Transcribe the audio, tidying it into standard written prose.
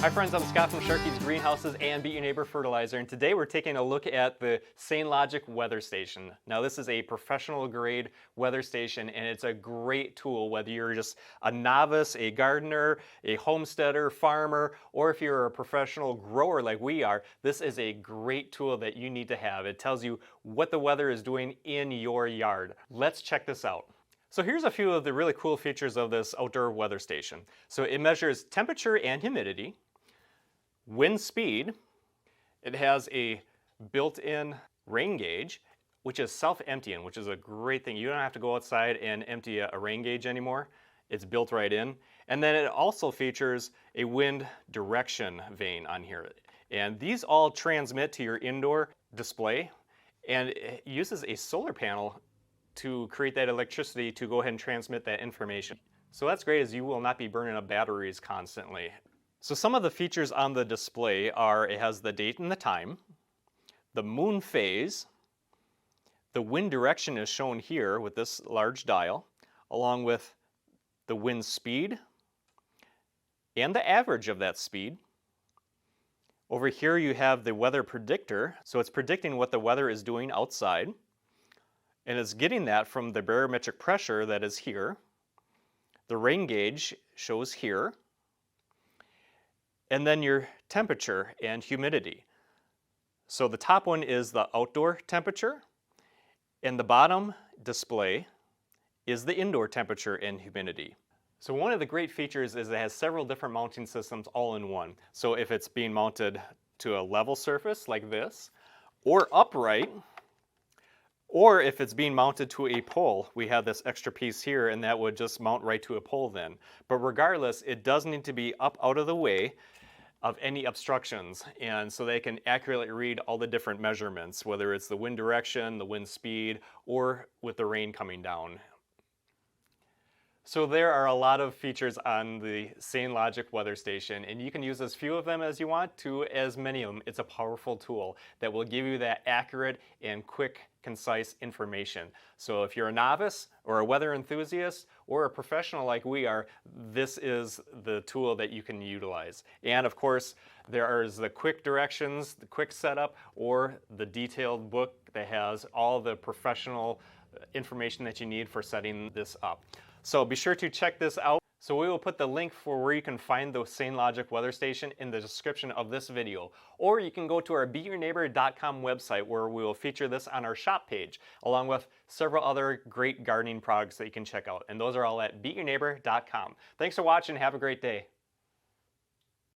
Hi friends, I'm Scott from Sharkey's Greenhouses and Beat Your Neighbor Fertilizer, and today we're taking a look at the SainLogic Weather Station. Now this is a professional grade weather station, and it's a great tool whether you're just a novice, a gardener, a homesteader, farmer, or if you're a professional grower like we are. This is a great tool that you need to have. It tells you what the weather is doing in your yard. Let's check this out. So here's a few of the really cool features of this outdoor weather station. So it measures temperature and humidity, wind speed. It has a built-in rain gauge, which is self-emptying, which is a great thing. You don't have to go outside and empty a rain gauge anymore. It's built right in. And then it also features a wind direction vane on here. And these all transmit to your indoor display, and it uses a solar panel to create that electricity to go ahead and transmit that information. So that's great, as you will not be burning up batteries constantly. So some of the features on the display are, it has the date and the time, the moon phase, the wind direction is shown here with this large dial, along with the wind speed and the average of that speed. Over here you have the weather predictor, so it's predicting what the weather is doing outside, and it's getting that from the barometric pressure that is here. The rain gauge shows here, and then your temperature and humidity. So the top one is the outdoor temperature, and the bottom display is the indoor temperature and humidity. So one of the great features is it has several different mounting systems all in one. So if it's being mounted to a level surface like this, or upright, or if it's being mounted to a pole, we have this extra piece here, and that would just mount right to a pole then. But regardless, it does need to be up out of the way of any obstructions, and so they can accurately read all the different measurements, whether it's the wind direction, the wind speed, or with the rain coming down. So there are a lot of features on the SainLogic Weather Station, and you can use as few of them as you want to as many of them. It's a powerful tool that will give you that accurate and quick, concise information. So if you're a novice or a weather enthusiast or a professional like we are, this is the tool that you can utilize. And of course, there is the quick directions, the quick setup, or the detailed book that has all the professional information that you need for setting this up. So be sure to check this out. So we will put the link for where you can find the SainLogic Weather Station in the description of this video. Or you can go to our beatyourneighbor.com website, where we will feature this on our shop page, along with several other great gardening products that you can check out. And those are all at beatyourneighbor.com. Thanks for watching. Have a great day.